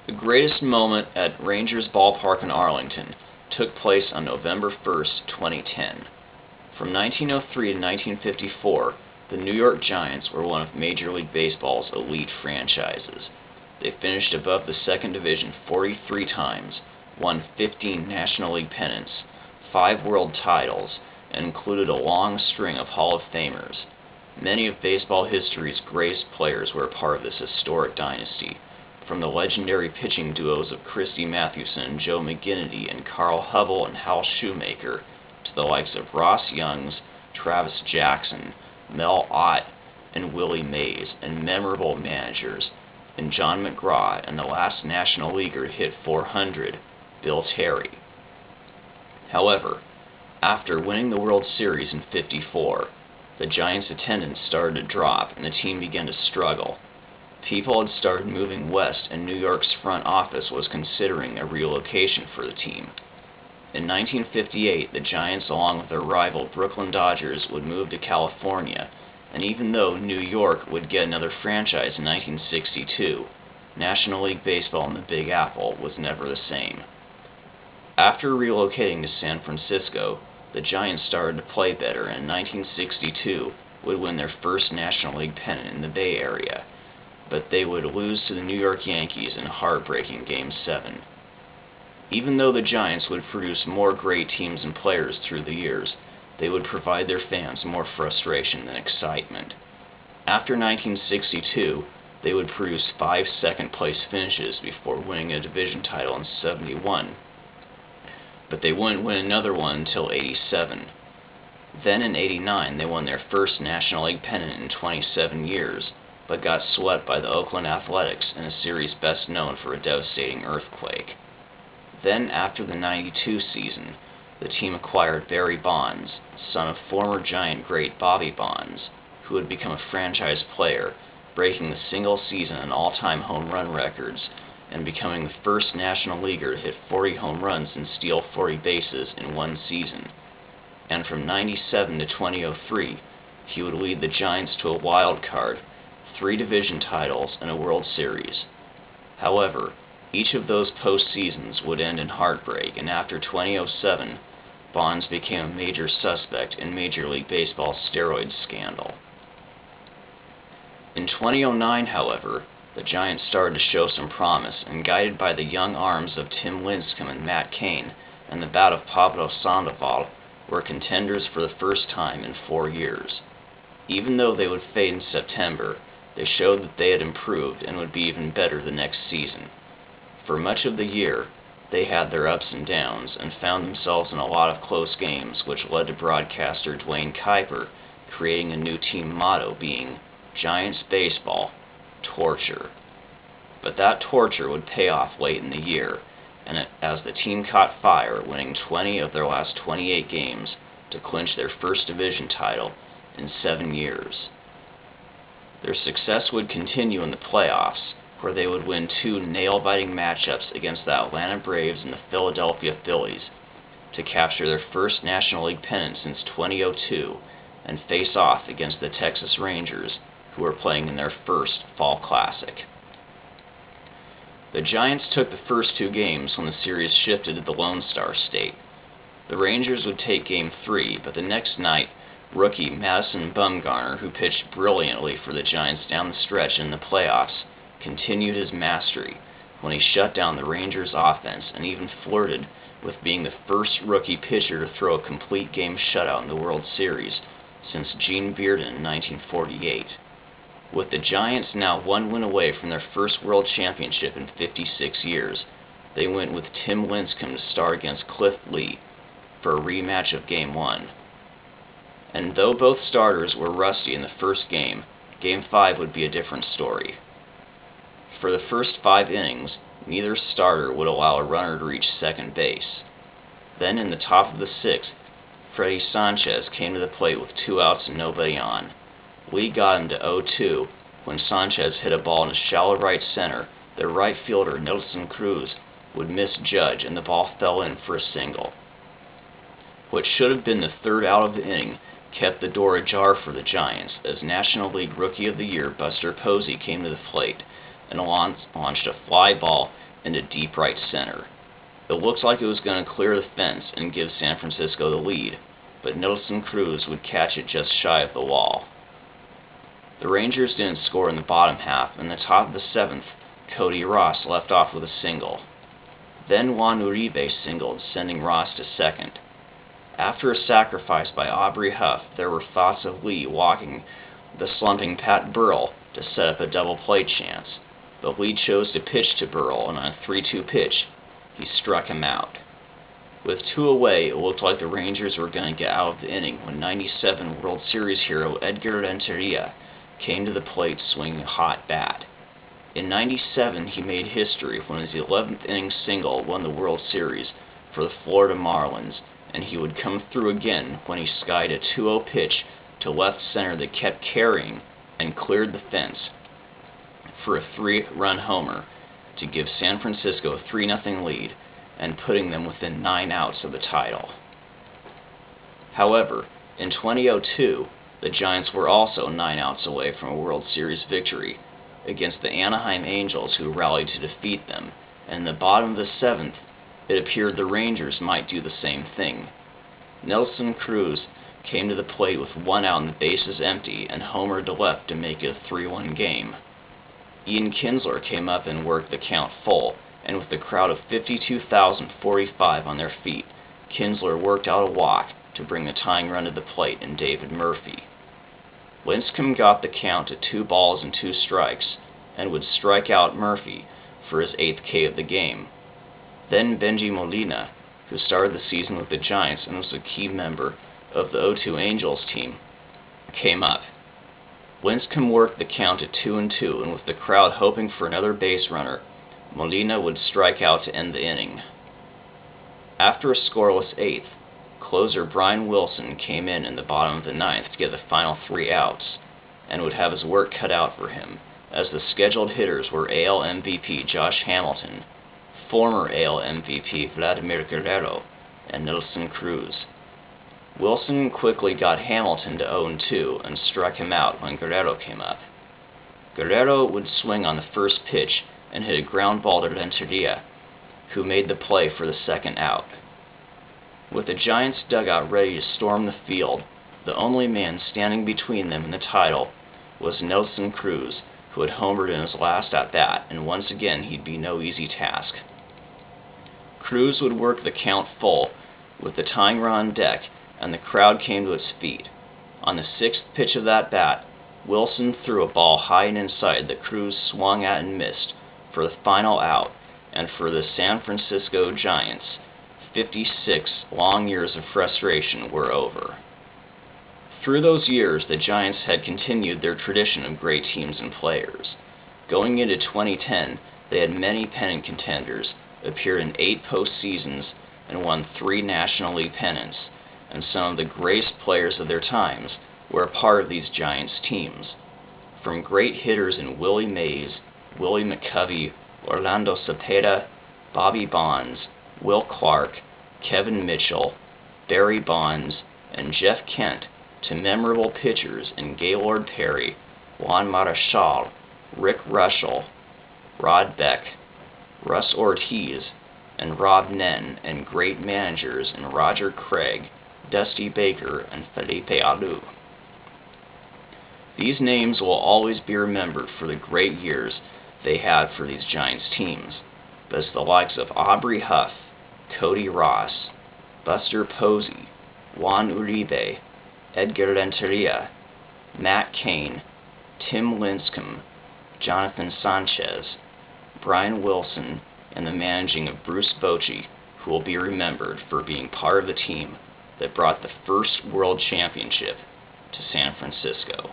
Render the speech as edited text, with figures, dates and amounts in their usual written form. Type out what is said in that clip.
The greatest moment at Rangers Ballpark in Arlington took place on November 1st, 2010. From 1903 to 1954, the New York Giants were one of Major League Baseball's elite franchises. They finished above the second division 43 times, won 15 National League pennants, 5 world titles, and included a long string of Hall of Famers. Many of baseball history's greatest players were a part of this historic dynasty, from the legendary pitching duos of Christy Mathewson and Joe McGinnity and Carl Hubble and Hal Shoemaker, to the likes of Ross Youngs, Travis Jackson, Mel Ott, and Willie Mays, and memorable managers in John McGraw and the last National Leaguer to hit 400, Bill Terry. However, after winning the World Series in '54, the Giants' attendance started to drop and the team began to struggle. People had started moving west, and New York's front office was considering a relocation for the team. In 1958, the Giants, along with their rival Brooklyn Dodgers, would move to California, and even though New York would get another franchise in 1962, National League Baseball in the Big Apple was never the same. After relocating to San Francisco, the Giants started to play better, and in 1962 would win their first National League pennant in the Bay Area, but they would lose to the New York Yankees in a heartbreaking Game 7. Even though the Giants would produce more great teams and players through the years, they would provide their fans more frustration than excitement. After 1962, they would produce 5 second-place finishes before winning a division title in '71, but they wouldn't win another one until '87. Then in '89, they won their first National League pennant in 27 years, but got swept by the Oakland Athletics in a series best known for a devastating earthquake. Then, after the '92 season, the team acquired Barry Bonds, son of former Giant great Bobby Bonds, who had become a franchise player, breaking the single-season and all-time home run records, and becoming the first National Leaguer to hit 40 home runs and steal 40 bases in one season. And from '97 to 2003, he would lead the Giants to a wild card, 3 division titles, and a World Series. However, each of those postseasons would end in heartbreak, and after 2007, Bonds became a major suspect in Major League Baseball's steroid scandal. In 2009, however, the Giants started to show some promise, and guided by the young arms of Tim Lincecum and Matt Cain and the bat of Pablo Sandoval, were contenders for the first time in 4 years. Even though they would fade in September, they showed that they had improved and would be even better the next season. For much of the year, they had their ups and downs and found themselves in a lot of close games, which led to broadcaster Dwayne Kuiper creating a new team motto being Giants Baseball, Torture. But that torture would pay off late in the year, and as the team caught fire, winning 20 of their last 28 games to clinch their first division title in 7 years. Their success would continue in the playoffs, where they would win 2 nail-biting matchups against the Atlanta Braves and the Philadelphia Phillies to capture their first National League pennant since 2002 and face off against the Texas Rangers, who were playing in their first Fall Classic. The Giants took the first 2 games when the series shifted to the Lone Star State. The Rangers would take Game 3, but the next night, rookie Madison Bumgarner, who pitched brilliantly for the Giants down the stretch in the playoffs, continued his mastery when he shut down the Rangers' offense and even flirted with being the first rookie pitcher to throw a complete game shutout in the World Series since Gene Bearden in 1948. With the Giants now 1 win away from their first World Championship in 56 years, they went with Tim Lincecum to start against Cliff Lee for a rematch of Game 1. And though both starters were rusty in the first game, Game 5 would be a different story. For the first 5 innings, neither starter would allow a runner to reach second base. Then in the top of the 6th, Freddie Sanchez came to the plate with 2 outs and nobody on. Lee got him to 0-2 when Sanchez hit a ball in shallow right center. Their right fielder, Nelson Cruz, would misjudge and the ball fell in for a single. What should have been the 3rd out of the inning kept the door ajar for the Giants as National League Rookie of the Year Buster Posey came to the plate and launched a fly ball into deep right center. It looked like it was going to clear the fence and give San Francisco the lead, but Nelson Cruz would catch it just shy of the wall. The Rangers didn't score in the bottom half, and in the top of the seventh, Cody Ross left off with a single. Then Juan Uribe singled, sending Ross to second. After a sacrifice by Aubrey Huff, there were thoughts of Lee walking the slumping Pat Burrell to set up a double play chance, but Lee chose to pitch to Burrell, and on a 3-2 pitch, he struck him out. With 2 away, it looked like the Rangers were going to get out of the inning when '97 World Series hero Edgar Renteria came to the plate swinging a hot bat. In '97, he made history when his 11th inning single won the World Series for the Florida Marlins, and he would come through again when he skied a 2-0 pitch to left center that kept carrying and cleared the fence for a 3-run homer to give San Francisco a 3-0 lead and putting them within 9 outs of the title. However, in 2002, the Giants were also 9 outs away from a World Series victory against the Anaheim Angels, who rallied to defeat them, and in the bottom of the 7th, it appeared the Rangers might do the same thing. Nelson Cruz came to the plate with 1 out and the bases empty and homered to left to make it a 3-1 game. Ian Kinsler came up and worked the count full, and with the crowd of 52,045 on their feet, Kinsler worked out a walk to bring the tying run to the plate in David Murphy. Lincecum got the count to 2 balls and 2 strikes, and would strike out Murphy for his 8th K of the game. Then Benji Molina, who started the season with the Giants and was a key member of the 0-2 Angels team, came up. Lincecum worked the count to 2-2, and with the crowd hoping for another base runner, Molina would strike out to end the inning. After a scoreless 8th, closer Brian Wilson came in the bottom of the 9th to get the final 3 outs, and would have his work cut out for him, as the scheduled hitters were AL MVP Josh Hamilton, former AL MVP Vladimir Guerrero, and Nelson Cruz. Wilson quickly got Hamilton to 0-2 and struck him out when Guerrero came up. Guerrero would swing on the first pitch and hit a ground ball to Renteria, who made the play for the 2nd out. With the Giants' dugout ready to storm the field, the only man standing between them and the title was Nelson Cruz, who had homered in his last at-bat, and once again he'd be no easy task. Cruz would work the count full with the tying run on deck, and the crowd came to its feet. On the 6th pitch of that bat, Wilson threw a ball high and inside that Cruz swung at and missed for the final out, and for the San Francisco Giants, 56 long years of frustration were over. Through those years, the Giants had continued their tradition of great teams and players. Going into 2010, they had many pennant contenders, appeared in 8 postseasons, and won 3 National League pennants, and some of the greatest players of their times were a part of these Giants teams. From great hitters in Willie Mays, Willie McCovey, Orlando Cepeda, Bobby Bonds, Will Clark, Kevin Mitchell, Barry Bonds, and Jeff Kent, to memorable pitchers in Gaylord Perry, Juan Marichal, Rick Russell, Rod Beck, Russ Ortiz, and Rob Nen, and great managers in Roger Craig, Dusty Baker, and Felipe Alou. These names will always be remembered for the great years they had for these Giants teams, but as the likes of Aubrey Huff, Cody Ross, Buster Posey, Juan Uribe, Edgar Renteria, Matt Cain, Tim Lincecum, Jonathan Sanchez, Brian Wilson, and the managing of Bruce Bochy, who will be remembered for being part of the team that brought the first World Championship to San Francisco.